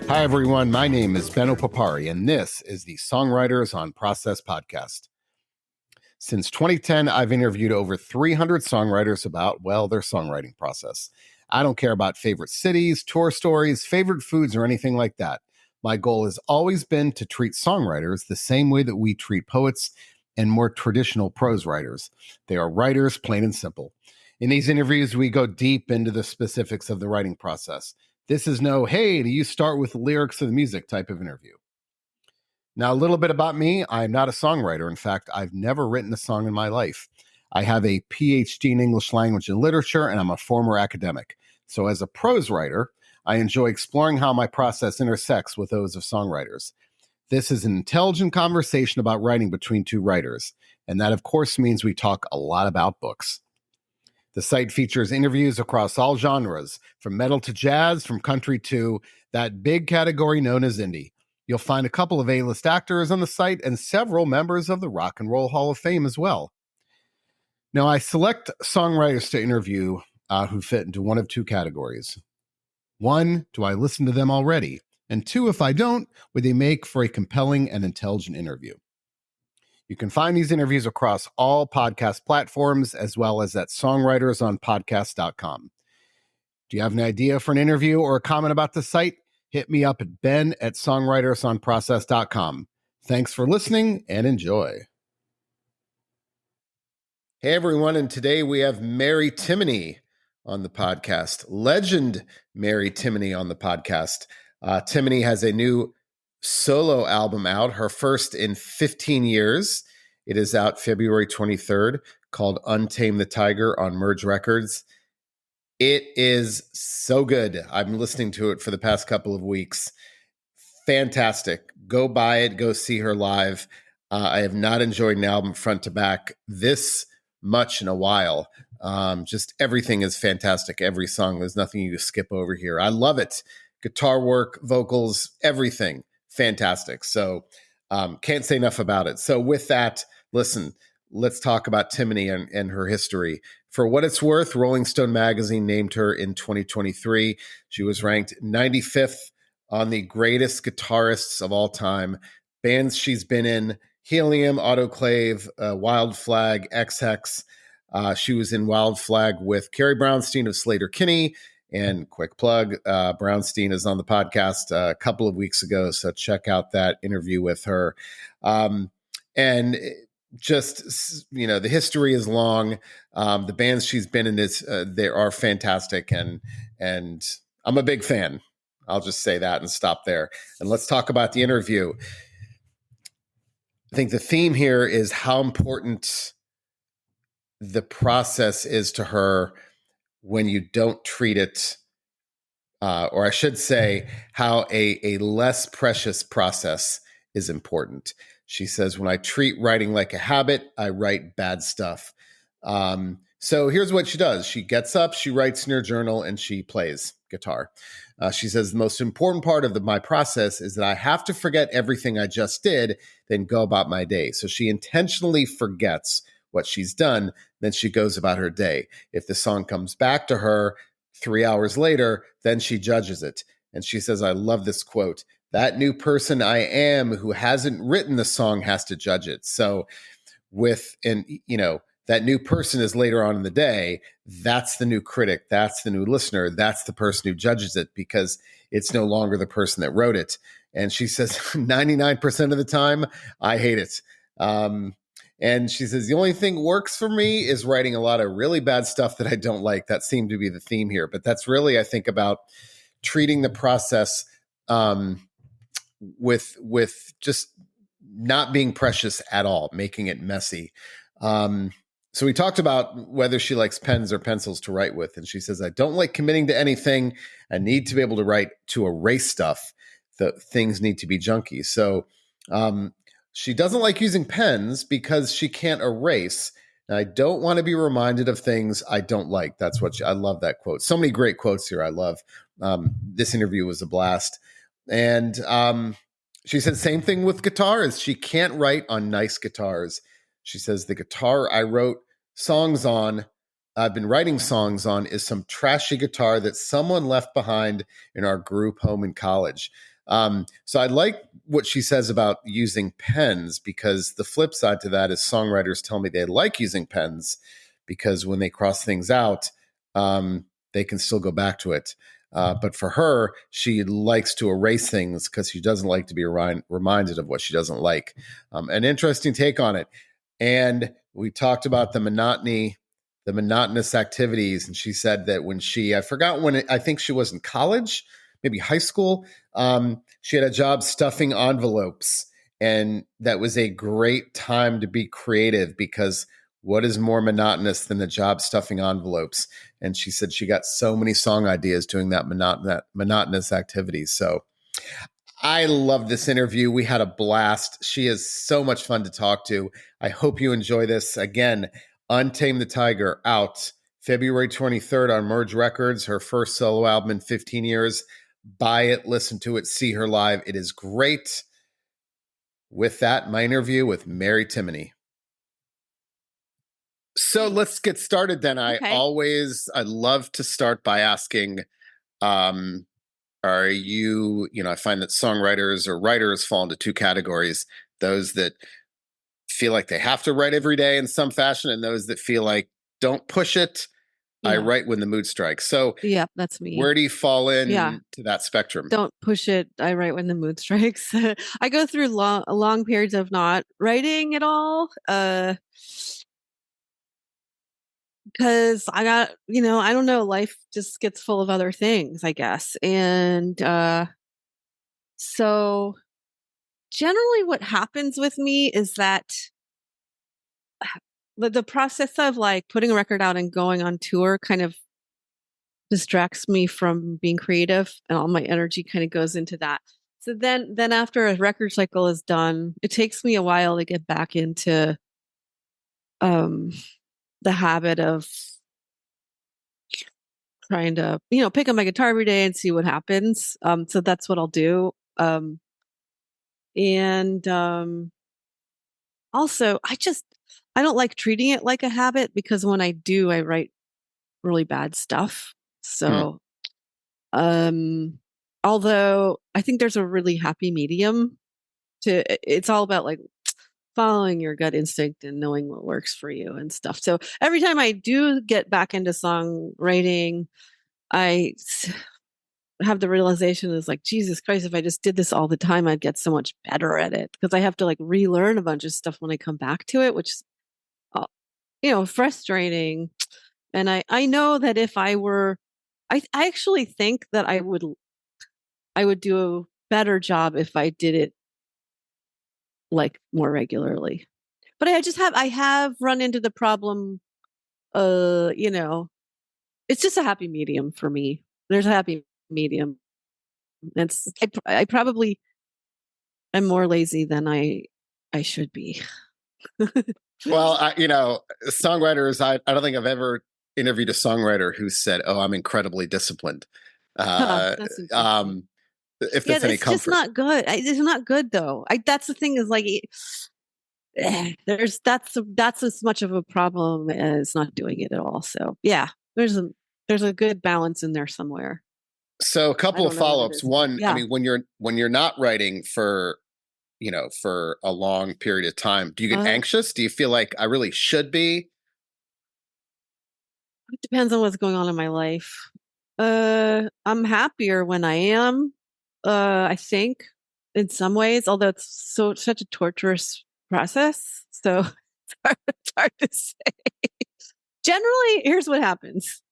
Hi, everyone. My name is Benno Papari, and this is the Songwriters on Process podcast. Since 2010, I've interviewed over 300 songwriters about, well, their songwriting process. I don't care about favorite cities, tour stories, favorite foods, or anything like that. My goal has always been to treat songwriters the same way that we treat poets and more traditional prose writers. They are writers, plain and simple. In these interviews, we go deep into the specifics of the writing process. This is no, hey, do you start with the lyrics of the music type of interview. Now, a little bit about me. I'm not a songwriter. In fact, I've never written a song in my life. I have a PhD in English language and literature, and I'm a former academic. So as a prose writer, I enjoy exploring how my process intersects with those of songwriters. This is an intelligent conversation about writing between two writers, and that, of course, means we talk a lot about books. The site features interviews across all genres, from metal to jazz, from country to that big category known as indie. You'll find a couple of A-list actors on the site and several members of the Rock and Roll Hall of Fame as well. Now, I select songwriters to interview who fit into one of two categories. One, do I listen to them already? And two, if I don't, would they make for a compelling and intelligent interview? You can find these interviews across all podcast platforms as well as at songwritersonpodcast.com. Do you have an idea for an interview or a comment about the site? Hit me up at ben@songwritersonprocess.com. Thanks for listening and enjoy. Hey, everyone. And today we have Mary Timony on the podcast. Legend Mary Timony on the podcast. Timony has a new solo album out, her first in 15 years. It is out February 23rd, called Untame the Tiger on Merge Records. It is so good. I'm listening to it for the past couple of weeks. Fantastic. Go buy it. Go see her live. I have not enjoyed an album front to back this much in a while. Just everything is fantastic. Every song. There's nothing you skip over here. I love it. Guitar work, vocals, everything. Fantastic. So can't say enough about it. So with that, listen, let's talk about Timony and her history. For what it's worth, Rolling Stone magazine named her in 2023. She was ranked 95th on the greatest guitarists of all time. Bands she's been in: Helium, Autoclave, Wild Flag, XX. She was in Wild Flag with Carrie Brownstein of Sleater-Kinney. And quick plug, Brownstein is on the podcast a couple of weeks ago, so check out that interview with her. And just, the history is long. The bands she's been in they are fantastic, and I'm a big fan. I'll just say that and stop there. And let's talk about the interview. I think the theme here is how important the process is to her when you don't treat it, or I should say, how a less precious process is important. She says, when I treat writing like a habit, I write bad stuff. So here's what she does. She gets up, she writes in her journal, and she plays guitar. She says, the most important part of my process is that I have to forget everything I just did, then go about my day. So she intentionally forgets what she's done, then she goes about her day. If the song comes back to her 3 hours later, then she judges it. And she says, I love this quote, that new person I am who hasn't written the song has to judge it. So that new person is later on in the day. That's the new critic. That's the new listener. That's the person who judges it, because it's no longer the person that wrote it. And she says 99% of the time, I hate it. And she says, the only thing works for me is writing a lot of really bad stuff that I don't like. That seemed to be the theme here. But that's really, I think, about treating the process with just not being precious at all, making it messy. So we talked about whether she likes pens or pencils to write with. And she says, I don't like committing to anything. I need to be able to write to erase stuff. The things need to be junky. So she doesn't like using pens because she can't erase. And I don't want to be reminded of things I don't like. That's what I love that quote. So many great quotes here. I love this interview was a blast. And she said same thing with guitars. She can't write on nice guitars. She says the guitar I wrote songs on, I've been writing songs on, is some trashy guitar that someone left behind in our group home in college. So I like what she says about using pens, because the flip side to that is songwriters tell me they like using pens because when they cross things out, they can still go back to it. But for her, she likes to erase things because she doesn't like to be reminded of what she doesn't like. An interesting take on it. And we talked about the monotonous activities. And she said that when I forgot when I think she was in college, maybe high school, she had a job stuffing envelopes. And that was a great time to be creative, because what is more monotonous than the job stuffing envelopes? And she said she got so many song ideas doing that monotonous activity. So I love this interview. We had a blast. She is so much fun to talk to. I hope you enjoy this. Again, Untamed the Tiger, out February 23rd on Merge Records, her first solo album in 15 years. Buy it, listen to it, see her live. It is great. With that, my interview with Mary Timony. So let's get started then. Okay. I love to start by asking, are you, I find that songwriters or writers fall into two categories: those that feel like they have to write every day in some fashion, and those that feel like, don't push it. I Yeah. write when the mood strikes. So Yep, that's me. where do you fall Yeah. to that spectrum? Don't push it. I write when the mood strikes. I go through long periods of not writing at all. Because I got, I don't know, life just gets full of other things, I guess. And so generally what happens with me is that the process of like putting a record out and going on tour kind of distracts me from being creative, and all my energy kind of goes into that. So then after a record cycle is done, it takes me a while to get back into um the habit of trying to, pick up my guitar every day and see what happens. So that's what I'll do. And Also, I don't like treating it like a habit, because when I do, I write really bad stuff. Hmm. So um although I think there's a really happy medium it's all about like following your gut instinct and knowing what works for you and stuff. So every time I do get back into songwriting, I have the realization is like, Jesus Christ, if I just did this all the time, I'd get so much better at it, because I have to like relearn a bunch of stuff when I come back to it, which is, uh, frustrating. And I know that if I were, I actually think that I would do a better job if I did it like more regularly. But I have run into the problem, uh, you know, it's just a happy medium for me. There's a happy medium. I probably am more lazy than I should be. Well, songwriters, I don't think I've ever interviewed a songwriter who said, "Oh, I'm incredibly disciplined." Huh, Uh, that's interesting. um, if Yeah, that's any it's just comfort. not good. It's not good though. That's the thing is like, that's as much of a problem as not doing it at all. So yeah, there's a good balance in there somewhere. So a I couple of don't know what it follow-ups. is though. One, I Yeah. mean, when you're not writing for, for a long period of time, do you get Uh, anxious? Do you feel like I really should be? it depends on what's going on in my life. I'm happier when I am. I think in some ways, although it's such a torturous process. So it's hard to say. Generally, here's what happens.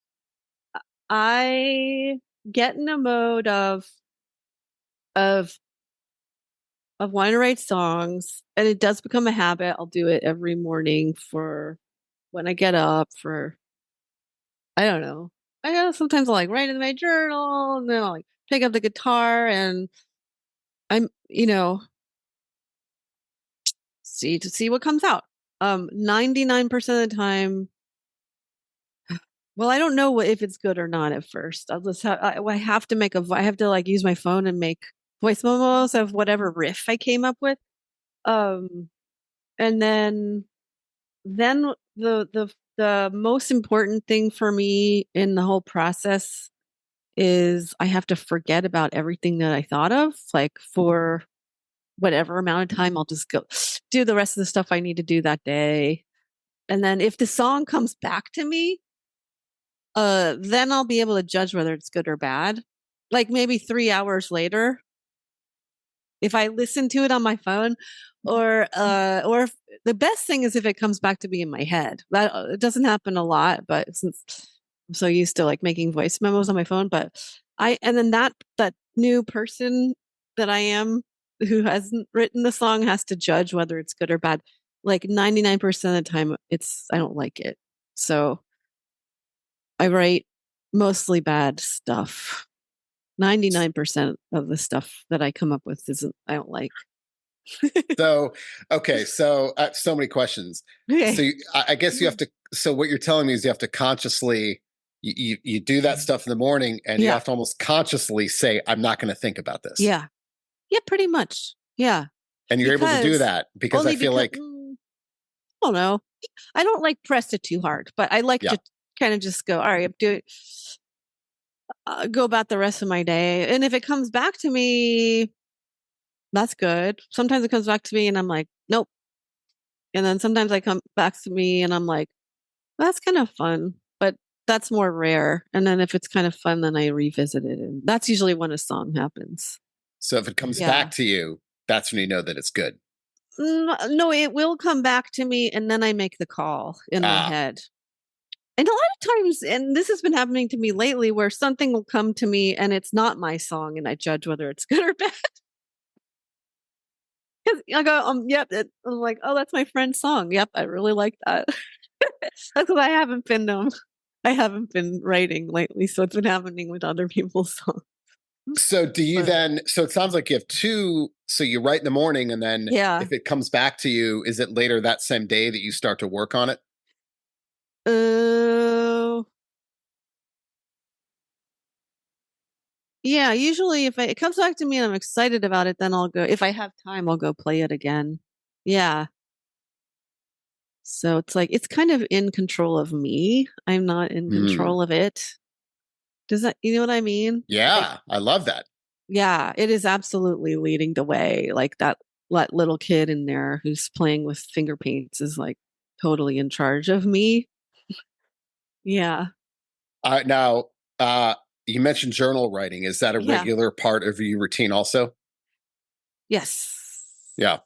I get in a mode of of wanting to write songs, and it does become a habit. I'll do it every morning for when I get up for, I don't know. I know sometimes I'll like write in my journal, and then I'll like pick up the guitar and I'm, see what comes out. 99% of the time, well, I don't know if it's good or not at first. I have to I have to like use my phone and make voice memos of whatever riff I came up with. Um, and then the most important thing for me in the whole process is I have to forget about everything that I thought of, like for whatever amount of time. I'll just go do the rest of the stuff I need to do that day. And then if the song comes back to me, then I'll be able to judge whether it's good or bad. Like maybe 3 hours later, if I listen to it on my phone, or the best thing is if it comes back to me in my head. That it doesn't happen a lot, but since I'm so used to like making voice memos on my phone, but and then that new person that I am who hasn't written the song has to judge whether it's good or bad. Like 99% of the time, I don't like it. So I write mostly bad stuff. 99% of the stuff that I come up with I don't like. So, okay. So, so many questions. Okay. So I guess you have to, so what you're telling me is you have to consciously, you do that stuff in the morning and you Yeah. have to almost consciously say, I'm not going to think about this. Yeah. Yeah, pretty much. Yeah. And you're able to do that because I feel like, I don't know. I don't like press it too hard, but I like to kind of just go, all right, I'm doing, go about the rest of my day. And if it comes back to me, that's good. Sometimes it comes back to me and I'm like, nope. And then sometimes I come back to me and I'm like, that's kind of fun, but that's more rare. And then if it's kind of fun, then I revisit it. And that's usually when a song happens. so if it comes back to you, that's when you know that it's good. No, it will come back to me and then I make the call in my head. And a lot of times, and this has been happening to me lately, where something will come to me and it's not my song and I judge whether it's good or bad. Because I go, yep. I'm like, oh, that's my friend's song. Yep, I really like that. That's because I haven't been writing lately, so it's been happening with other people's songs. So do you then, so it sounds like you have two, so you write in the morning and then if it comes back to you, is it later that same day that you start to work on it? Yeah, usually if it comes back to me and I'm excited about it, then I'll go, if I have time, I'll go play it again. Yeah. So it's like, it's kind of in control of me. I'm not in control of it. Does that, you know what I mean? Yeah, like, I love that. Yeah, it is absolutely leading the way. Like that little kid in there who's playing with finger paints is like totally in charge of me. Yeah. Now, you mentioned journal writing. Is that a regular part of your routine also? Yes. Yeah.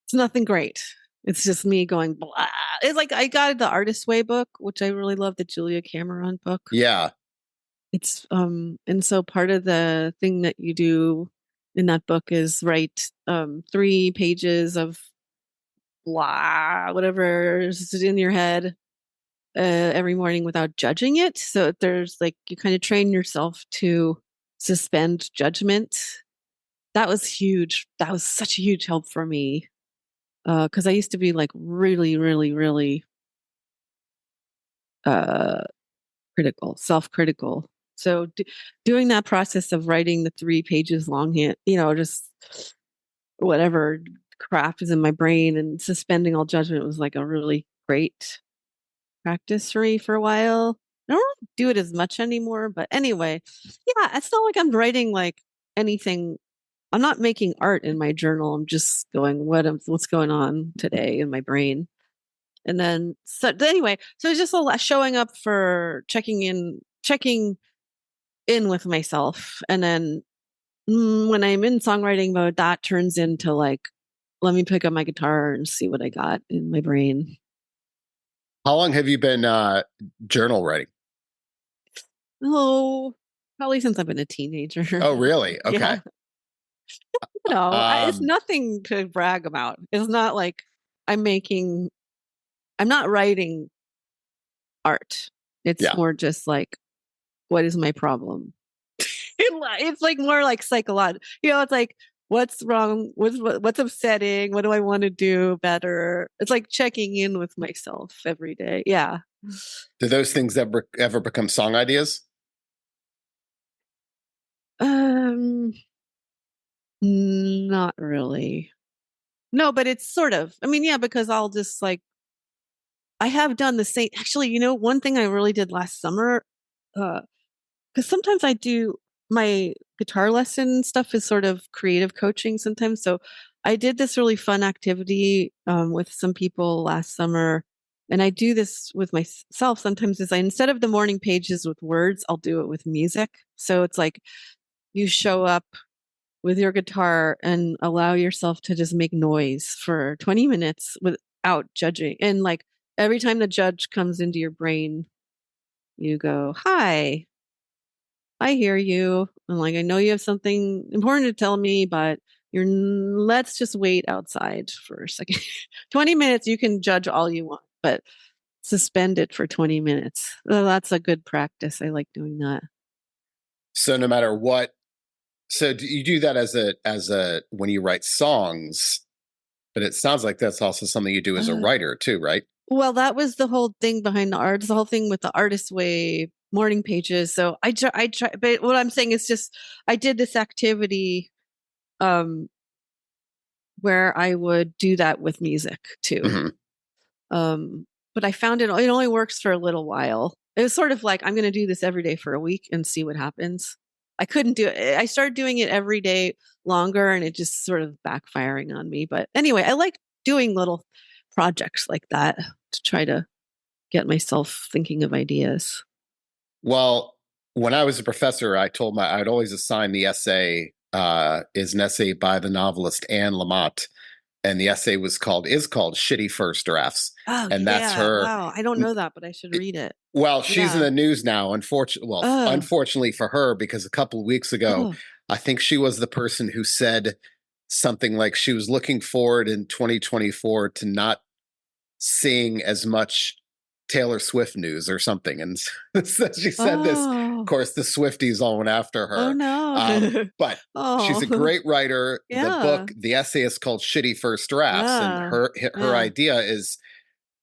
It's nothing great. It's just me going blah. It's like I got the Artist's Way book, which I really love, the Julia Cameron book. Yeah. It's and so part of the thing that you do in that book is write 3 pages of blah, whatever is in your head every morning without judging it. So there's like you kind of train yourself to suspend judgment. That was huge. That was such a huge help for me. Because I used to be like really, really, really self-critical. So doing that process of writing the 3 pages long, just whatever crap is in my brain and suspending all judgment was like a really great practice for me for a while. I don't really do it as much anymore, but anyway, yeah, it's not like I'm writing like anything. I'm not making art in my journal. I'm just going, what's going on today in my brain? And then, so anyway, so it's just a lot showing up for checking in with myself. And then when I'm in songwriting mode, that turns into like, let me pick up my guitar and see what I got in my brain. How long have you been journal writing? Oh, probably since I've been a teenager. Oh, really? Okay. Yeah. No, it's nothing to brag about. It's not like I'm not writing art. It's more just like, what is my problem? It's like more like psychological. It's like, what's wrong? What's upsetting? What do I want to do better? It's like checking in with myself every day. Yeah. Do those things ever become song ideas? Not really. No, but it's sort of. I mean, yeah, because I'll just like I have done the same. Actually, one thing I really did last summer, because sometimes I do my guitar lesson stuff is sort of creative coaching sometimes. So I did this really fun activity with some people last summer. And I do this with myself sometimes is instead of the morning pages with words, I'll do it with music. So it's like you show up with your guitar and allow yourself to just make noise for 20 minutes without judging. And like every time the judge comes into your brain, you go, "Hi, I hear you. And like, I know you have something important to tell me, but let's just wait outside for a second." 20 minutes, you can judge all you want, but suspend it for 20 minutes. That's a good practice. I like doing that. So no matter what, so do you do that as a when you write songs, but it sounds like that's also something you do as a Uh, writer too, right? well, that was the whole thing behind the art, the whole thing with the artist way morning pages. So I try, but what I'm saying is just, I did this activity, um, where I would do that with music too. Hmm. Um, but I found it only works for a little while. It was sort of like, I'm going to do this every day for a week and see what happens. I couldn't do it. I started doing it every day longer and it just sort of backfiring on me. But anyway, I like doing little projects like that to try to get myself thinking of ideas. Well, when I was a professor, I'd always assign the essay is an essay by the novelist Anne Lamott, and the essay is called "Shitty First Drafts," Oh, and that's yeah. her. Wow. I don't know that, but I should read it. Well, she's in Yeah. the news now. Unfortunately, well, Oh, unfortunately for her, because a couple of weeks ago, oh, I think she was the person who said something like she was looking forward in 2024 to not seeing as much Taylor Swift news or something. And so she said this. Of oh, course, the Swifties all went after oh her. no. But she's a Oh, great writer. yeah. The essay is called "Shitty First Drafts," and Yeah. her Yeah. idea is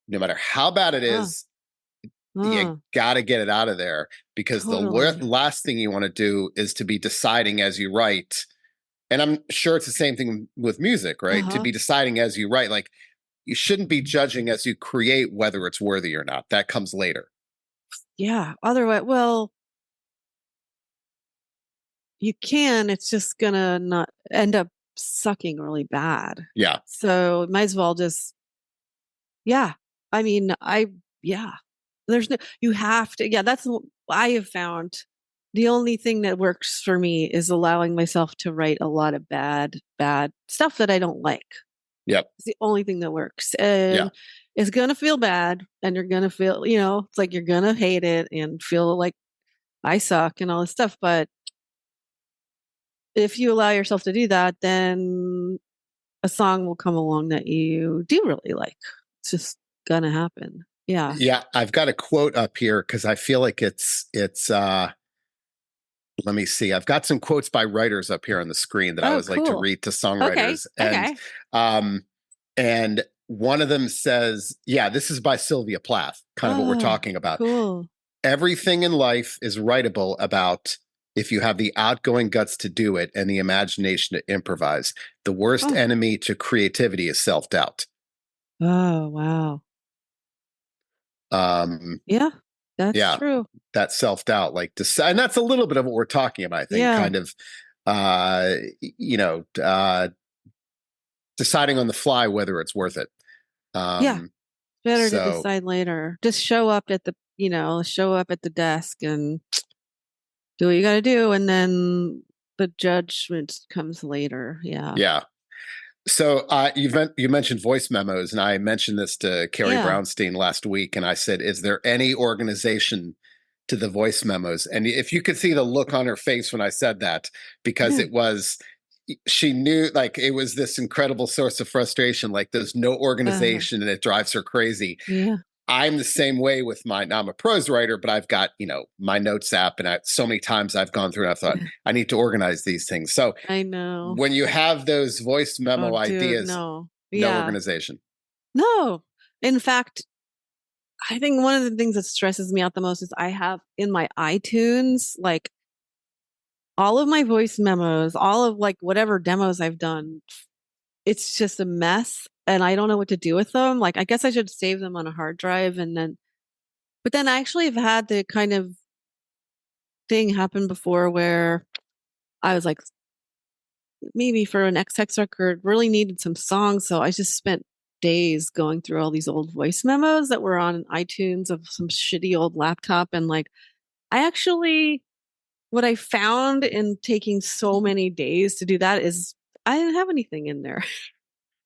no matter how bad it Oh, is, you oh, got to get it out of there because the totally. last thing you want to do is to be deciding as you write. And I'm sure it's the same thing with music, right? To Uh-huh. be deciding as you write, like you shouldn't be judging as you create whether it's worthy or not. That comes later. Yeah. Otherwise, well, you can, it's just gonna not end up sucking really bad. Yeah. So might as well just, yeah. I mean, yeah. There's no, you have to, yeah, that's what I have found. The only thing that works for me is allowing myself to write a lot of bad stuff that I don't like. Yep. It's the only thing that works. Yeah. And it's going to feel bad and you're going to feel, it's like you're going to hate it and feel like I suck and all this stuff. But if you allow yourself to do that, then a song will come along that you do really like. It's just going to happen. Yeah. Yeah. I've got a quote up here because I feel like let me see. I've got some quotes by writers up here on the screen that I Oh, always like to cool. read to Okay. songwriters. Okay. Um, and one of them says, yeah, this is by Sylvia Plath, kind of what we're Oh, talking about. cool. Everything in life is writable about if you have the outgoing guts to do it and the imagination to improvise. The worst Oh, enemy to creativity is self-doubt. oh, wow. Um, Yeah, that's yeah, true. that self-doubt, and that's a little bit of what we're talking about, I think, Yeah. kind of, uh, you know, deciding on the fly whether it's worth it. Yeah. Um, Better to so decide later. Just show up at the desk and do what you got to do. And then the judgment comes later. Yeah. yeah. So you mentioned voice memos, and I mentioned this to Carrie Yeah. Brownstein last week, and I said, "Is there any organization to the voice memos?" And if you could see the look on her face when I said that, because she knew like it was this incredible source of frustration. Like there's no Uh, organization, and it drives her crazy. yeah. I'm the same way with mine. Now I'm a prose writer, but I've got, my notes app, and so many times I've gone through and I thought I need to organize these things. So I know. when you have those voice Oh, memo dude. ideas, No. no Yeah. organization. No. In fact, I think one of the things that stresses me out the most is I have in my iTunes, like all of my voice memos, all of like whatever demos I've done, it's just a mess and I don't know what to do with them. Like I guess I should save them on a hard drive but then I actually have had the kind of thing happened before where I was like, maybe for an XX record, really needed some songs. So I just spent days going through all these old voice memos that were on iTunes of some shitty old laptop. And like, I actually, what I found in taking so many days to do that is I didn't have anything in there.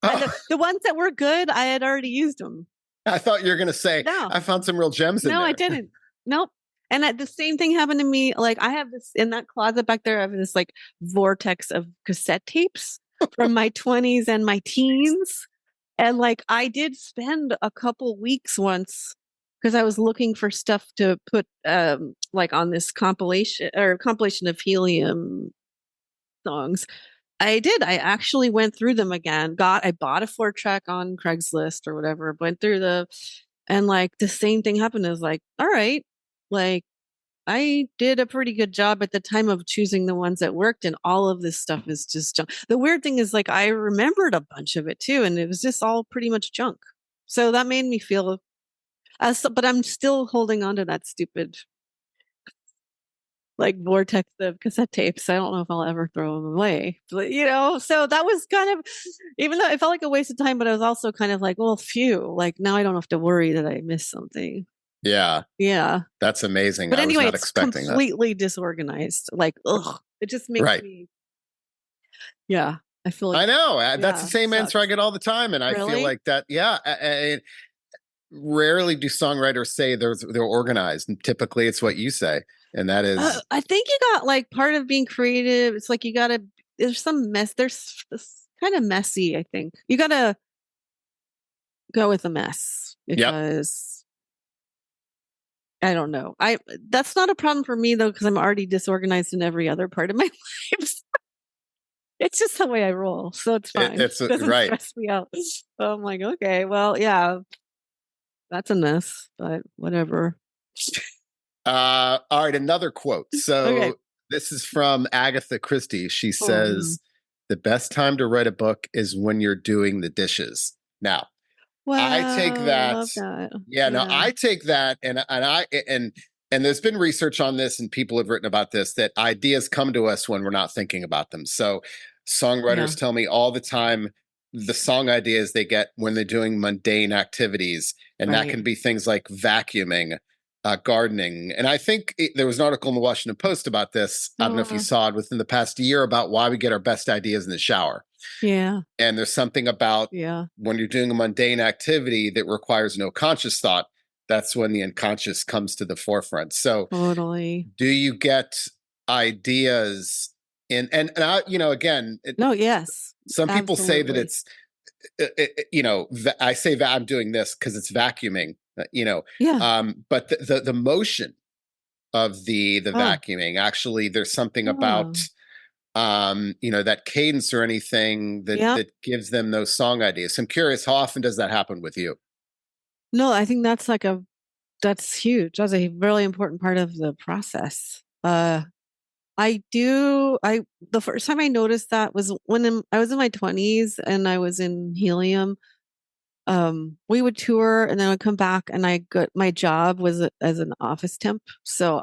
And Oh, the ones that were good, I had already used them. I thought you were going to say, No, I found some real gems in no, there. I didn't. Nope. And the same thing happened to me. Like I have this in that closet back there. I have this like vortex of cassette tapes from my 20s and my teens. And like I did spend a couple weeks once because I was looking for stuff to put like on this compilation of Helium songs. I did. I actually went through them again. I bought a 4-track on Craigslist or whatever, went through and like the same thing happened. Is like, all right, like I did a pretty good job at the time of choosing the ones that worked, and all of this stuff is just junk. The weird thing is like I remembered a bunch of it too, and it was just all pretty much junk. So that made me feel but I'm still holding on to that stupid like vortex of cassette tapes. I don't know if I'll ever throw them away, but so that was kind of, even though it felt like a waste of time, but I was also kind of like, well, phew, like now I don't have to worry that I missed something. Yeah. Yeah. That's amazing. But I was anyway, not it's expecting that. completely disorganized. Like, ugh, it just makes me, yeah, I feel like, I know. That's the same answer I sucks. get all the time. And I feel Really? like that, yeah. Rarely do songwriters say they're organized. And typically it's what you say. And that is, I think you got like part of being creative. It's like you gotta, there's some mess, there's it's kind of messy, I think. You gotta go with the mess yep. because I don't know. That's not a problem for me though, because I'm already disorganized in every other part of my life. It's just the way I roll, so it's fine. It's It doesn't right. stress me out. So I'm like, okay, well, yeah, that's a mess, but whatever. All right. Another quote. Okay. So this is from Agatha Christie. She Oh no. says, the best time to write a book is when you're doing the dishes. Now, I take Wow, that. love that. Yeah, no, Yeah. I take that, and there's been research on this, and people have written about this, that ideas come to us when we're not thinking about them. So, Yeah. songwriters tell me all the time the song ideas they get when they're doing mundane activities, and that Right. can be things like vacuuming, gardening. And I think there was an article in the Washington Post about this. I don't know if you saw it within the past year about why we get our best ideas in the shower. Yeah. And there's something about Yeah. when you're doing a mundane activity that requires no conscious thought, that's when the unconscious comes to the forefront. So, Totally. do you get ideas and I, again, No, yes. some people say that Absolutely. it's, I say that I'm doing this because it's vacuuming, Yeah. but the motion of the Oh. vacuuming, actually, there's something about Oh. that cadence or anything that Yep. that gives them those song ideas. So I'm curious, how often does that happen with you? No, I think that's huge. That's a really important part of the process. The first time I noticed that was I was in my 20s and I was in Helium. We would tour and then I would come back and my job was as an office temp. So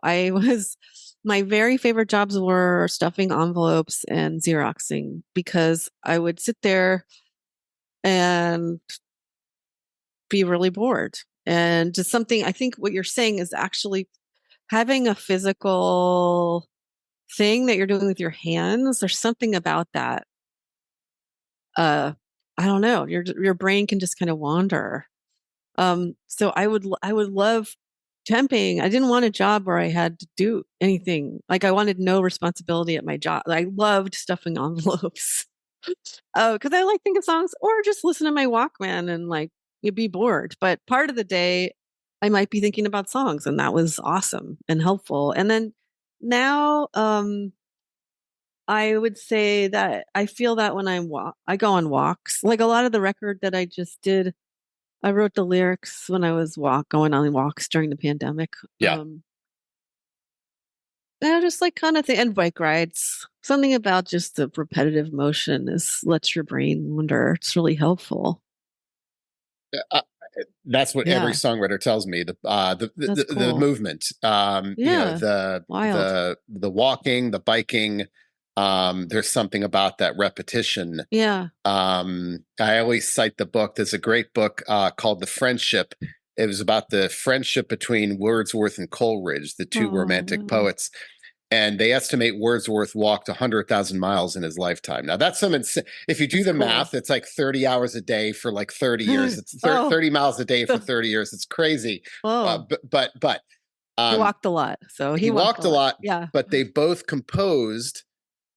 my very favorite jobs were stuffing envelopes and Xeroxing because I would sit there and be really bored. And just something, I think what you're saying is actually having a physical thing that you're doing with your hands. There's something about that. I don't know. Your brain can just kind of wander. So I would love temping. I didn't want a job where I had to do anything. Like I wanted no responsibility at my job. I loved stuffing envelopes. Oh, because I like think of songs or just listen to my Walkman and like you'd be bored. But part of the day I might be thinking about songs and that was awesome and helpful. And then now I would say that I feel that when I go on walks. Like a lot of the record that I just did, I wrote the lyrics when I was going on walks during the pandemic. Yeah. Just like kind of and bike rides. Something about just the repetitive motion lets your brain wander. It's really helpful. That's what every Yeah, songwriter tells me. that's The cool. movement, Yeah, wild. the walking, the biking. There's something about that repetition. Yeah. I always cite the book. There's a great book called The Friendship. It was about the friendship between Wordsworth and Coleridge, the two Oh, romantic wow. poets. And they estimate Wordsworth walked 100,000 miles in his lifetime. Now, that's some, if you do That's the cool. math, it's like 30 hours a day for like 30 years. It's Oh, 30 miles a day for 30 years. It's crazy. oh, But he um, walked a lot. So he he walked a walked a lot. lot, Yeah. but they both composed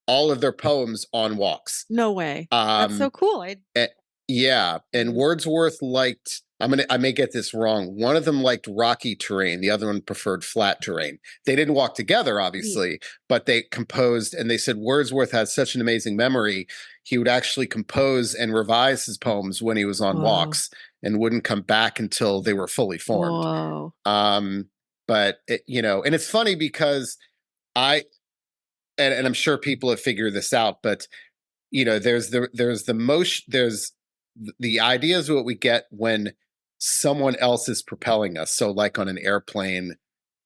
all of their poems on walks. No way. That's so Um, cool. eh, yeah, and Wordsworth liked. I may get this wrong. One of them liked rocky terrain. The other one preferred flat terrain. They didn't walk together, Neat. obviously, but they composed. And they said Wordsworth had such an amazing memory. He would actually compose and revise his poems when he was on Whoa. walks, and wouldn't come back until they were fully formed. Whoa. Um, but and it's funny because I and I'm sure people have figured this out, but there's the motion, there's the ideas of what we get when someone else is propelling us, so like on an airplane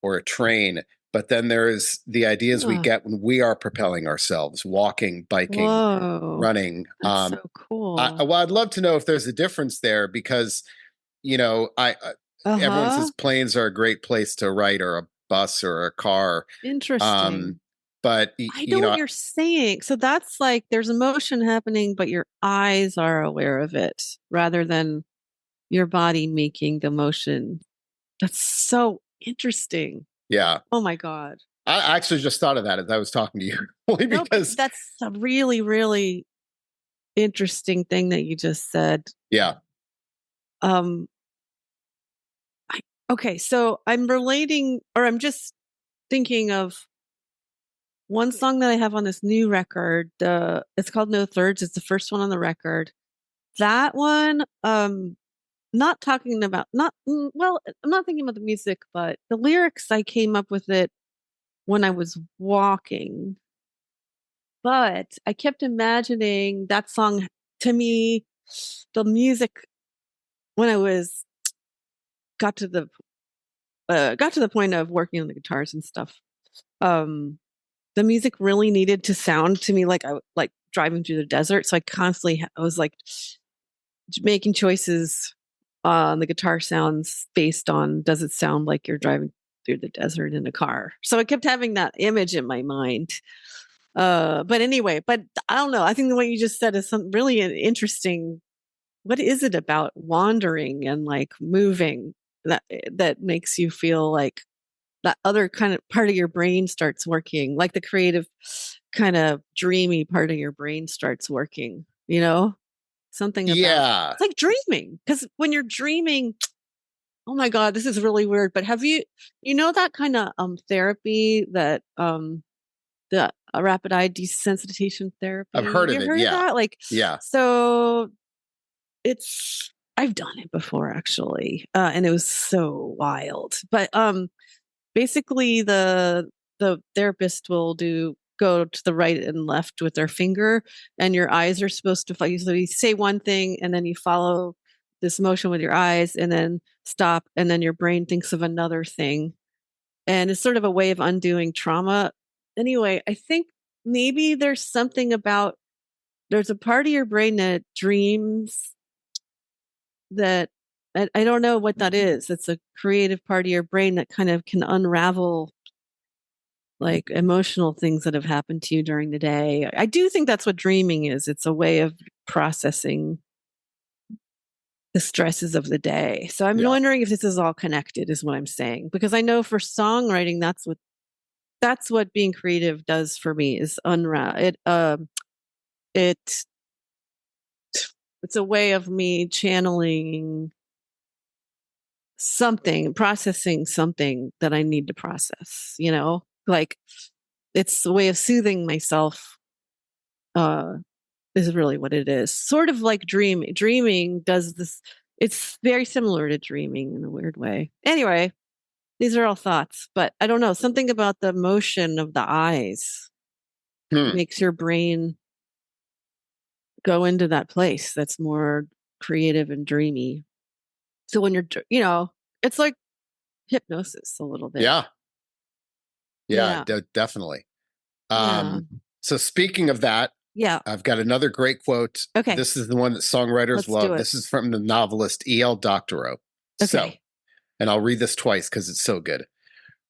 or a train. But then there's the ideas we Huh. get when we are propelling ourselves, walking, biking, Whoa. running. That's so cool. Well, I'd love to know if there's a difference there, because I everyone Uh-huh. says planes are a great place to write, or a bus or a car. um Interesting. but I know what you're saying. So that's like there's emotion happening, but your eyes are aware of it rather than your body making the motion. That's so interesting. yeah, Oh my God. I actually just thought of that as I was talking to you. Only No, but because that's a really, really interesting thing that you just said. yeah. Um, okay, so I'm relating, or I'm just thinking of one song that I have on this new record. It's called No Thirds. It's the first one on the record. That one, not talking about well, I'm not thinking about the music, but the lyrics I came up with it when I was walking. But I kept imagining that song to me, the music when I was got to the got to the point of working on the guitars and stuff. Um, the music really needed to sound to me like I like driving through the desert. So I constantly I was like making choices on the guitar sounds based on does it sound like you're driving through the desert in a car. So I kept having that image in my mind. But anyway, but I don't know. I think what you just said is something really interesting. What is it about wandering and like moving that makes you feel like that other kind of part of your brain starts working, like the creative kind of dreamy part of your brain starts working, something about Yeah, it's like dreaming because when you're dreaming, oh my God, this is really weird, but have that kind of therapy that the rapid eye desensitization I've therapy, heard have of you it. heard of Yeah, that? Like, yeah. so I've done it before actually, and it was so wild. But basically, the therapist will go to the right and left with their finger, and your eyes are supposed to follow. So you say one thing, and then you follow this motion with your eyes, and then stop, and then your brain thinks of another thing, and it's sort of a way of undoing trauma. Anyway, I think maybe there's a part of your brain that dreams that I don't know what that is. It's a creative part of your brain that kind of can unravel like emotional things that have happened to you during the day. I do think that's what dreaming is. It's a way of processing the stresses of the day. So I'm Yeah. wondering if this is all connected, is what I'm saying. Because I know for songwriting, that's what being creative does for me is it it's a way of me channeling something, processing something that I need to process, like it's a way of soothing myself, uh, is really what it is. Sort of like dreaming. Dreaming does this, it's very similar to dreaming in a weird way. Anyway, these are all thoughts, but I don't know. Something about the motion of the eyes Hmm. makes your brain go into that place that's more creative and dreamy. So when you're, it's like hypnosis a little bit. Yeah. Yeah, Yeah. definitely. Yeah. So speaking of that, Yeah. I've got another great quote. Okay. This is the one that songwriters Let's do love. it. This is from the novelist E.L. Doctorow. So, Okay. and I'll read this twice because it's so good.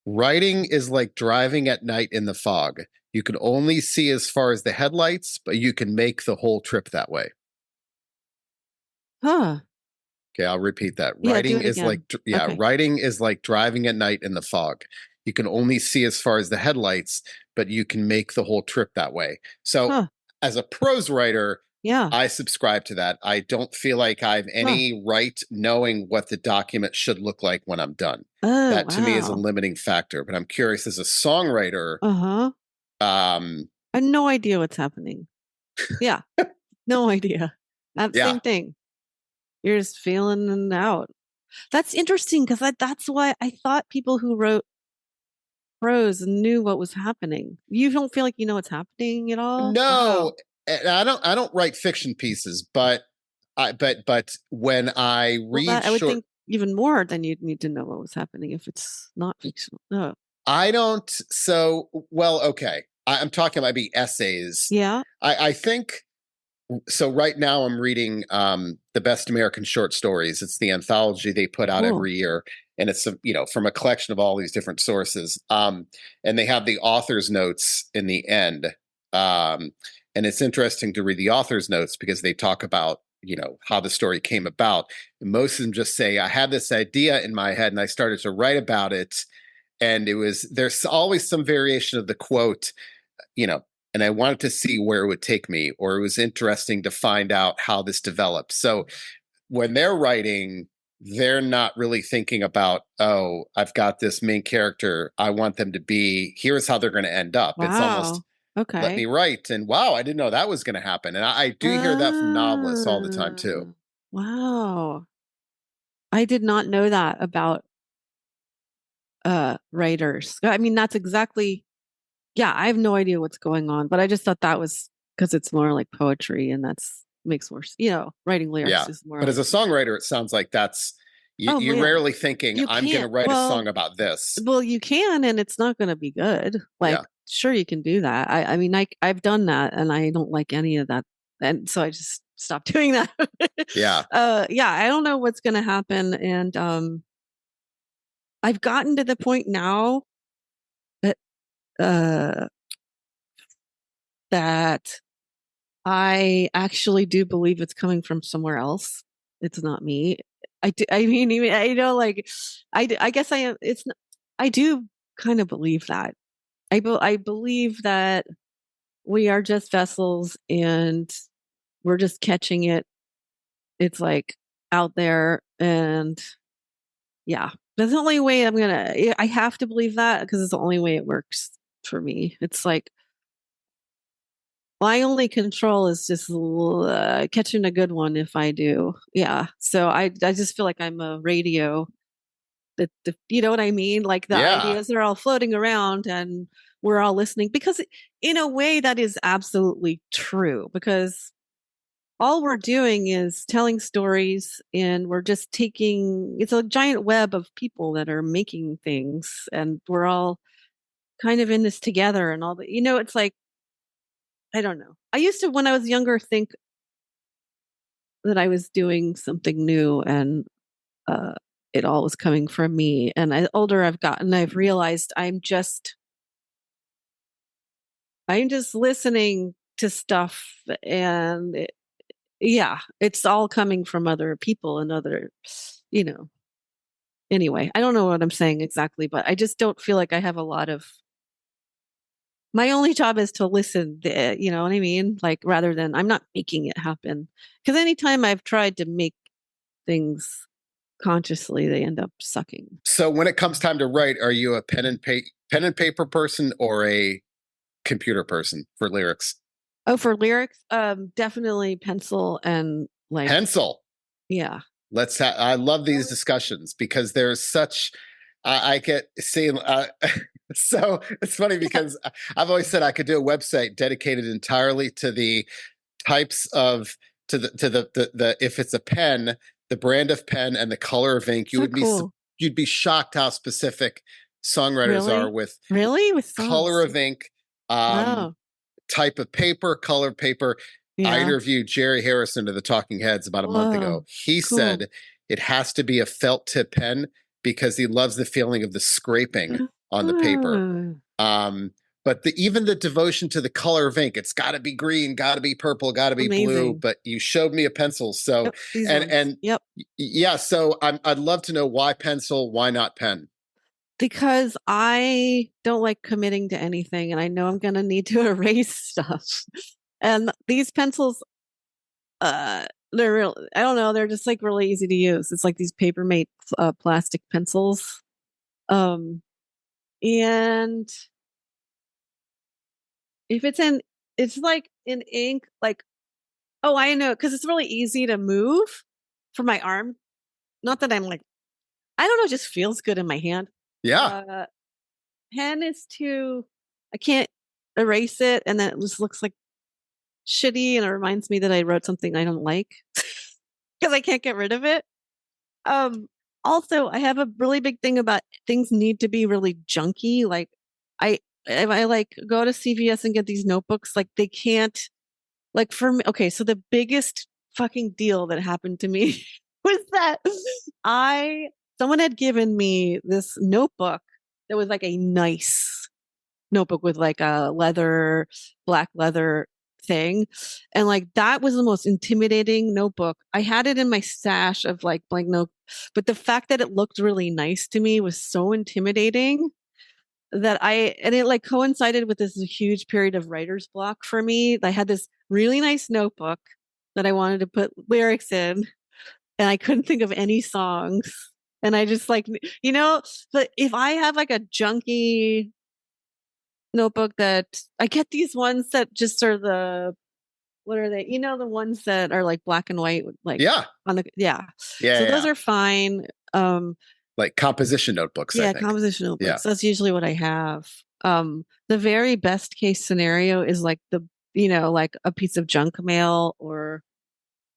Writing is like driving at night in the fog. You can only see as far as the headlights, but you can make the whole trip that way. Huh. Okay, I'll repeat that. Yeah, do it again. Okay. Writing is like driving at night in the fog. You can only see as far as the headlights, but you can make the whole trip that way. So, Huh. as a prose writer, Yeah. I subscribe to that. I don't feel like I have Huh. any right knowing what the document should look like when I'm done. Oh, That to me is a wow. limiting factor. But I'm curious as a songwriter, Uh-huh. um, I have no idea what's happening. Yeah. No idea. That yeah, same thing. You're just feeling it out. That's interesting because that's why I thought people who wrote prose knew what was happening. You don't feel like you know what's happening at all? no, Wow. I don't write fiction pieces, but but when I Well, read that I would short, think even more than you'd need to know what was happening if it's not fictional. Oh. I don't. So well, okay. I'm talking about the essays. Yeah. I think so. Right now, I'm reading the Best American Short Stories. It's the anthology they put out Cool. every year, and it's from a collection of all these different sources. And they have the author's notes in the end. Um, and it's interesting to read the author's notes because they talk about how the story came about. And most of them just say, "I had this idea in my head, and I started to write about it." And there's always some variation of the quote, you know, and I wanted to see where it would take me, or it was interesting to find out how this developed. So when they're writing, they're not really thinking about, oh, I've got this main character. I want them to be, here's how they're going to end up. It's almost, Wow. let me Okay. write. And wow, I didn't know that was going to happen. And I do hear that from novelists all the time too. Ah, wow. I did not know that about writers. I mean, that's exactly, yeah, I have no idea what's going on, but I just thought that was because it's more like poetry and that's makes more, writing lyrics Yeah. is more But as like, a songwriter, it sounds like oh you're man, rarely thinking, you I'm going to can't. write a song about this. Well, you can, and it's not going to be good. Like, Yeah. sure, you can do that. I mean, I've done that, and I don't like any of that, and so I just stopped doing that. Yeah. Yeah, I don't know what's going to happen, and I've gotten to the point now that uh, that I actually do believe it's coming from somewhere else. It's not me. I do. I mean, even like I guess I am. It's. I do kind of believe that. I believe that we are just vessels and we're just catching it. It's like out there, and yeah, that's the only way I have to believe that because it's the only way it works for me. It's like my only control is just catching a good one if I do. Yeah. So I just feel like I'm a radio that you know what I mean? Like the Yeah. ideas are all floating around and we're all listening because in a way that is absolutely true because all we're doing is telling stories and we're just taking it's a giant web of people that are making things and we're all kind of in this together and all that it's like I don't know. I used to when I was younger think that I was doing something new and uh it all was coming from me and as older I've gotten I've realized I'm just listening to stuff and yeah, it's all coming from other people and other, you know. Anyway, I don't know what I'm saying exactly, but I just don't feel like I have a lot of my only job is to listen, you know what I mean? Like rather than I'm not making it happen. Because anytime I've tried to make things consciously, they end up sucking. So when it comes time to write, are you a pen and paper person or a computer person for lyrics? Oh, for lyrics, definitely pencil and like Pencil. yeah. I love these discussions because there's such I get see so it's funny because I've always said I could do a website dedicated entirely to the types of to the if it's a pen, the brand of pen and the color of ink. So cool. You'd be shocked how specific songwriters are with Really with color songs. of ink, Wow. type of paper, color paper. I Yeah. interviewed Jerry Harrison of the Talking Heads about a month ago. Whoa. He Cool. said it has to be a felt tip pen because he loves the feeling of the scraping on the paper. Um, but even the devotion to the color of ink, it's got to be green, got to be purple, got to be blue. Amazing. But you showed me a pencil, so Yep, these ones. Yep. yeah. So I'd love to know why pencil, why not pen? Because I don't like committing to anything, and I know I'm going to need to erase stuff. And these pencils, they're real. I don't know. They're just like really easy to use. It's like these Papermate plastic pencils. And if it's like in ink, like, oh, I know, because it's really easy to move for my arm. Not that I'm like, I don't know, it just feels good in my hand. Yeah. Pen is too, I can't erase it, and then it just looks like shitty, and it reminds me that I wrote something I don't like because I can't get rid of it. Um, Also, I have a really big thing about things need to be really junky. Like, I if I like go to CVS and get these notebooks, like they can't, like for me. Okay, so the biggest fucking deal that happened to me was that I someone had given me this notebook that was like a nice notebook with like a black leather thing. And like that was the most intimidating notebook. I had it in my stash of like blank note, but the fact that it looked really nice to me was so intimidating that and it like coincided with this huge period of writer's block for me. I had this really nice notebook that I wanted to put lyrics in, and I couldn't think of any songs. And I just like, but if I have like a junky notebook that I get these ones that just are what are they? The ones that are like black and white, like Yeah. on the Yeah. So those are fine. Like composition notebooks, I Yeah, think. composition notebooks. Yeah. That's usually what I have. The very best case scenario is like like a piece of junk mail or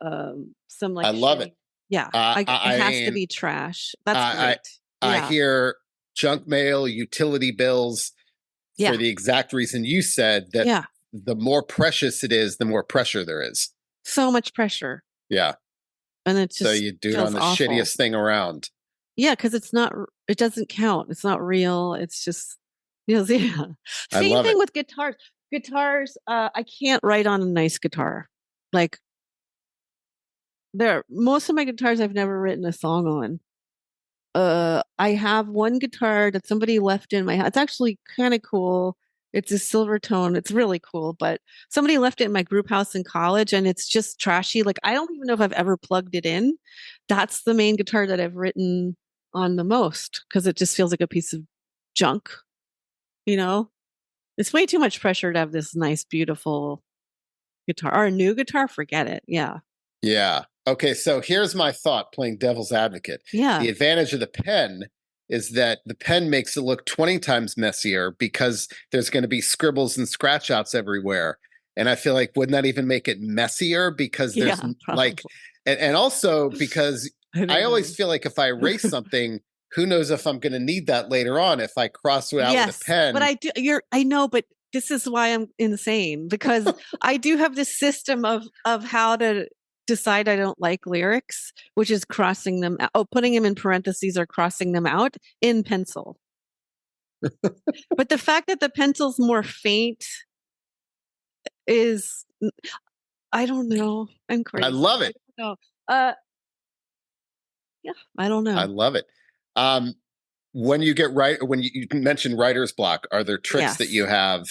some like I love shitty. it. Yeah, it I has to mean, be trash. That's I great. I Yeah, hear junk mail, utility bills for yeah, the exact reason you said that yeah. the more precious it is, the more pressure there is. So much pressure, Yeah. and it So just you do it on feels the awful. shittiest thing around. Yeah, because it doesn't count. It's not real. It's just, yeah. I Same love thing it. with guitars. Guitars, I can't write on a nice guitar. Like, most of my guitars I've never written a song on. I have one guitar that somebody left in my house. It's actually kind of cool. It's a silver tone. It's really cool, but somebody left it in my group house in college, and it's just trashy. Like, I don't even know if I've ever plugged it in. That's the main guitar that I've written on the most because it just feels like a piece of junk, you know? It's way too much pressure to have this nice, beautiful guitar. Or a new guitar, forget it. Yeah. Yeah. Okay, so here's my thought playing devil's advocate. Yeah. The advantage of the pen is that the pen makes it look 20 times messier because there's going to be scribbles and scratch outs everywhere. And I feel like wouldn't that even make it messier because Yeah, there's probably. and also because I I don't always know. feel like if I erase something, who knows if I'm going to need that later on if I cross it out with a Yes, but pen. I know, but this is why I'm insane because I do have this system of how to decide I don't like lyrics, which is crossing them out, putting them in parentheses or crossing them out in pencil. But the fact that the pencil's more faint is, I don't know. I'm I crazy. love I it. don't know. Yeah, I don't I know. love it. When you get when you mentioned writer's block, are there tricks that Yes. you have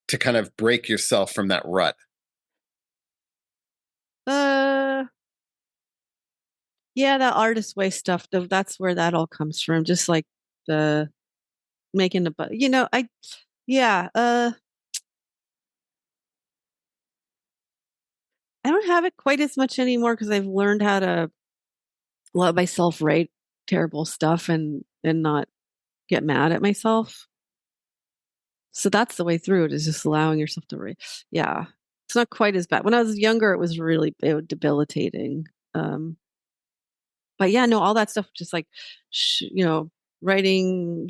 to kind of break yourself from that rut? Uh, yeah, the artist way stuff. That's where that all comes from. Just like the making the, yeah, I don't have it quite as much anymore because I've learned how to let myself write terrible stuff and not get mad at myself. So that's the way through it, is just allowing yourself to write. Yeah. It's not quite as bad. When I was younger, it was really debilitating. but yeah, no, all that stuff, just like, just writing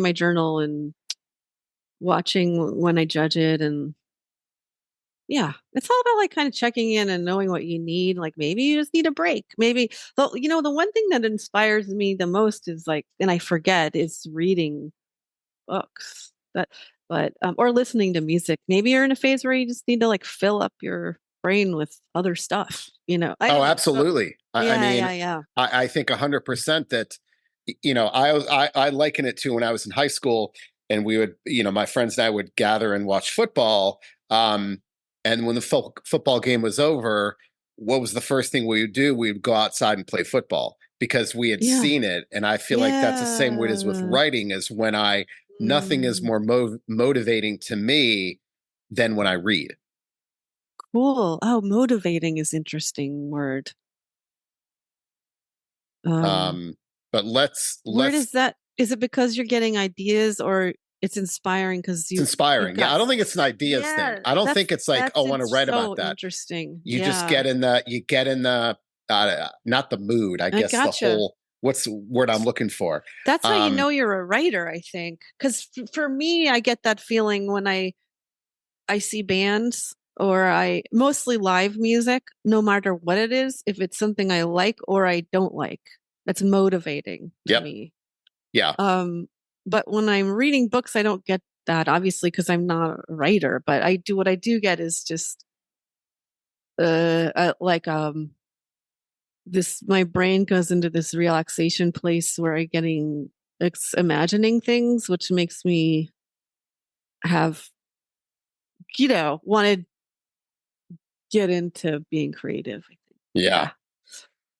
my journal and watching when I judge it. And yeah, it's all about like kind of checking in and knowing what you need. Like maybe you just need a break. Maybe the one thing that inspires me the most is like, and I forget, is reading books. Or listening to music. Maybe you're in a phase where you just need to like fill up your brain with other stuff. I Oh, don't know. absolutely. I Yeah, mean, yeah, yeah. I think 100% that, I liken it to when I was in high school and we would, my friends and I would gather and watch football. Um, and when the football game was over, what was the first thing we would do? We would go outside and play football because we had Yeah. seen it. And I feel like that's the same way it is with Yeah. writing, is when nothing is Mm, more motivating to me than when I read. cool. Oh, motivating is interesting word. Um, Um, but let's where let's does that, is it because you're getting ideas, or it's inspiring because It's you've inspiring. Yeah, got I don't think it's an ideas thing. yeah, I don't think it's like, oh, I want to it's write about so that. interesting. You just Yeah. get in the not the mood, I I guess the gotcha. whole, what's the word I'm looking for? That's how you Um, know you're a writer, I think. Because for me, I get that feeling when I see bands, or I mostly live music, no matter what it is, if it's something I like or I don't like, that's motivating to yep. me. Yeah. Um, but when I'm reading books, I don't get that, obviously, because I'm not a writer. But what I do get is just like this, my brain goes into this relaxation place where I getting imagining things, which makes me have want to get into being creative, I think. Yeah. Yeah.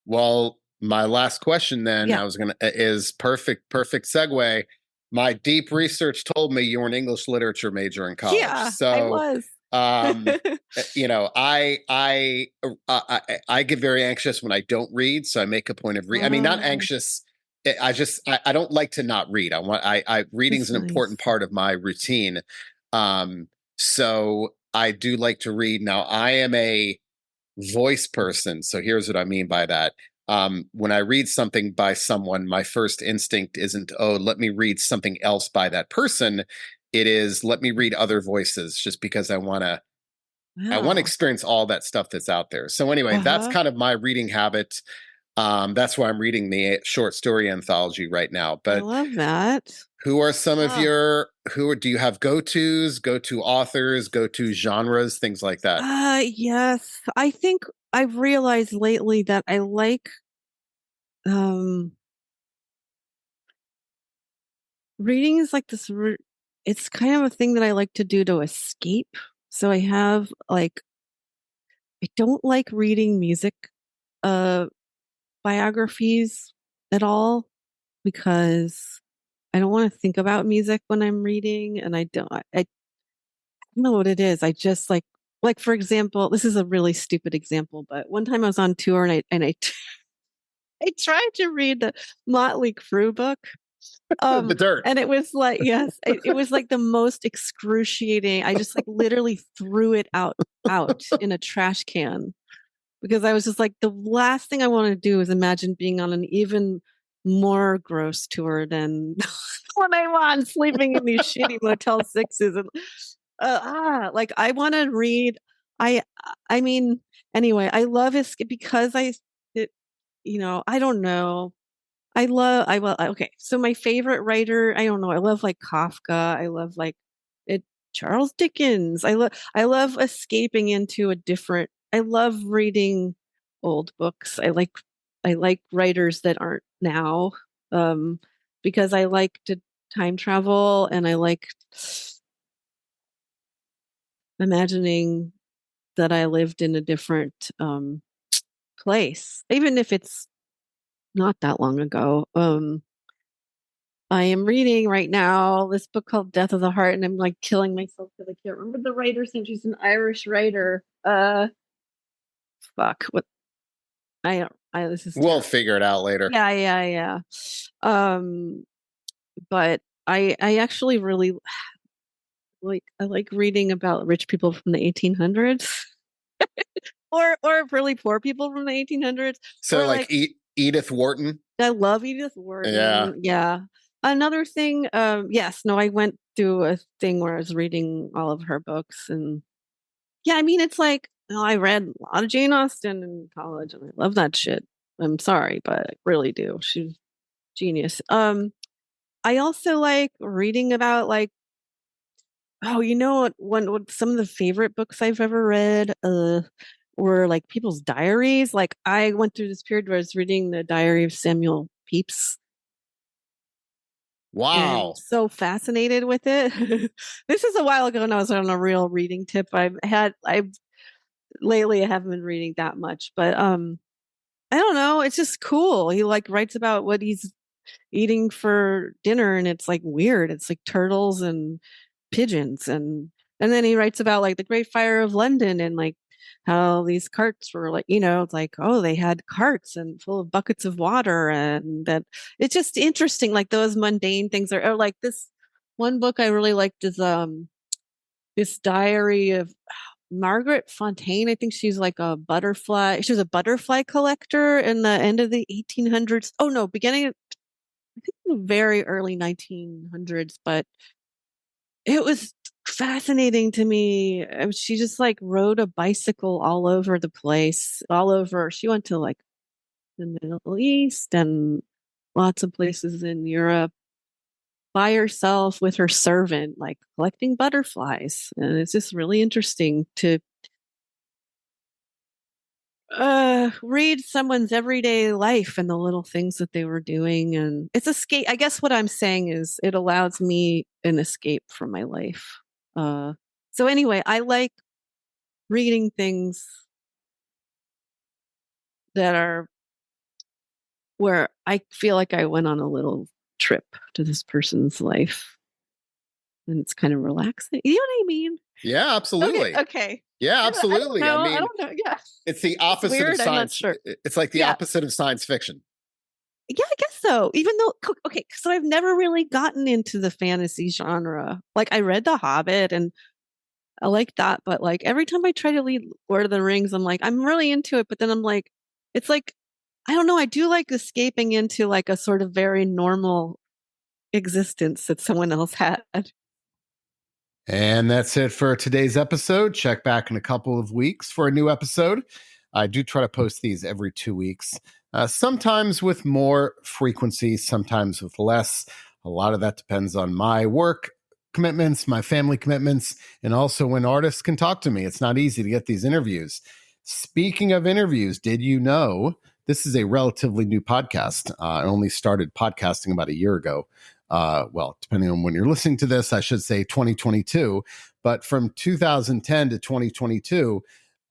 Well, my last question then, Yeah. I was gonna is perfect segue. My deep research told me you were an English literature major in college. Yeah, I So was. um I get very anxious when I don't read, so I make a point of read. I mean, not Oh, anxious. I don't like to not read. I reading is that's an important nice. part of my routine. Um, so I do like to read. Now I am a voice person. So here's what I mean by that. When I read something by someone, my first instinct isn't, oh, let me read something else by that person. It is, let me read other voices, just because I want to Wow. experience all that stuff that's out there. So anyway, that's Uh-huh. kind of my reading habit. That's why I'm reading the short story anthology right now. I But love that. who are some of Oh. do you have go-to authors, go-to genres, things like that? Yes. I think I've realized lately that I like um reading is like this it's kind of a thing that I like to do to escape. So I have like, I don't like reading music uh biographies at all, because I don't want to think about music when I'm reading, and I don't know what it is. I just like for example, this is a really stupid example, but one time I was on tour and I tried to read the Motley Crue book. The Dirt. And it was like, yes, it was like the most excruciating. I just like literally threw it out in a trash can, because I was just like, the last thing I want to do is imagine being on an even more gross tour than when I'm on, sleeping in these shitty Motel Sixes. And like I want to read. I I mean, anyway, I love it because it, I don't know. Okay. So my favorite writer, I don't know. I love like Kafka. I love like it, Charles Dickens. I love escaping into a different, I love reading old books. I like writers that aren't now, um, because I like to time travel, and I like imagining that I lived in a different place, even if it's not that long ago. I am reading right now this book called Death of the Heart, and I'm like killing myself because I can't remember the writer's name. She's an Irish writer. Fuck. What? I don't. This is We'll terrible. figure it out later. Yeah, yeah, yeah. Um, but I actually really I like reading about rich people from the 1800s, or really poor people from the 1800s, So or like like Edith Wharton. I love Edith Wharton. Yeah. Yeah. Another thing, yes, no, I went through a thing where I was reading all of her books, and yeah, I mean, it's like, I read a lot of Jane Austen in college, and I love that shit. I'm sorry, but I really do. She's genius. I also like reading about like, oh, you know what some of the favorite books I've ever read were like people's diaries. Like I went through this period where I was reading the diary of Samuel Pepys. Wow. And fascinated with it. This is a while ago and I was on a real reading tip. I've lately I haven't been reading that much, but I don't know, it's just cool. He like writes about what he's eating for dinner and it's like weird. It's like turtles and pigeons, and then he writes about like the Great Fire of London and like how these carts were like, it's like, oh, they had carts and full of buckets of water, and that it's just interesting, like those mundane things or like this one book I really liked is this diary of Margaret Fontaine. I think she's like a butterfly. She was a butterfly collector in the end of the 1800s. Oh no, beginning of, I think the very early 1900s, but it was fascinating to me. She just like rode a bicycle all over the place, all over. She went to like the Middle East and lots of places in Europe by herself with her servant, like collecting butterflies. And it's just really interesting to read someone's everyday life and the little things that they were doing. And it's escape. I guess what I'm saying is it allows me an escape from my life. So anyway, I like reading things that are where I feel like I went on a little trip to this person's life and it's kind of relaxing. You know what I mean? Yeah, absolutely. Okay. Yeah, absolutely. I I mean, don't know. Yeah. it's the opposite Weird, of I'm not science. sure. It's like the Yeah. opposite of science fiction. Yeah, I guess so. Even though, okay, so I've never really gotten into the fantasy genre. Like I read The Hobbit and I like that, but like every time I try to read Lord of the Rings, I'm like, I'm really into it, but then I'm like, it's like, I don't know, I do like escaping into like a sort of very normal existence that someone else had. And that's it for today's episode. Check back in a couple of weeks for a new episode. I do try to post these every 2 weeks, sometimes with more frequency, sometimes with less. A lot of that depends on my work commitments, my family commitments, and also when artists can talk to me. It's not easy to get these interviews. Speaking of interviews, did you know this is a relatively new podcast? I only started podcasting about a year ago. Well, depending on when you're listening to this, I should say 2022. But from 2010 to 2022,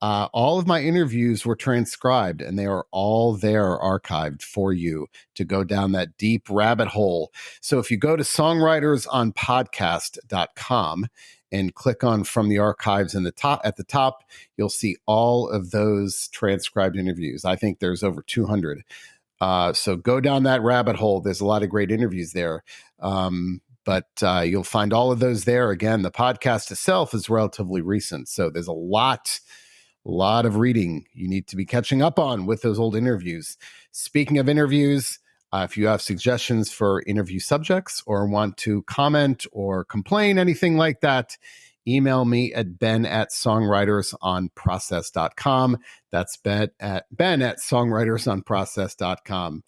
all of my interviews were transcribed and they are all there archived for you to go down that deep rabbit hole. So if you go to songwritersonpodcast.com and click on from the archives in the top at the top, you'll see all of those transcribed interviews. I think there's over 200. So go down that rabbit hole. There's a lot of great interviews there. But you'll find all of those there. Again, the podcast itself is relatively recent. So there's a lot of reading you need to be catching up on with those old interviews. Speaking of interviews, if you have suggestions for interview subjects or want to comment or complain, anything like that, email me at ben@songwritersonprocess.com. That's ben@songwritersonprocess.com.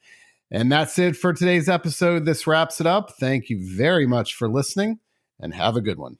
And that's it for today's episode. This wraps it up. Thank you very much for listening and have a good one.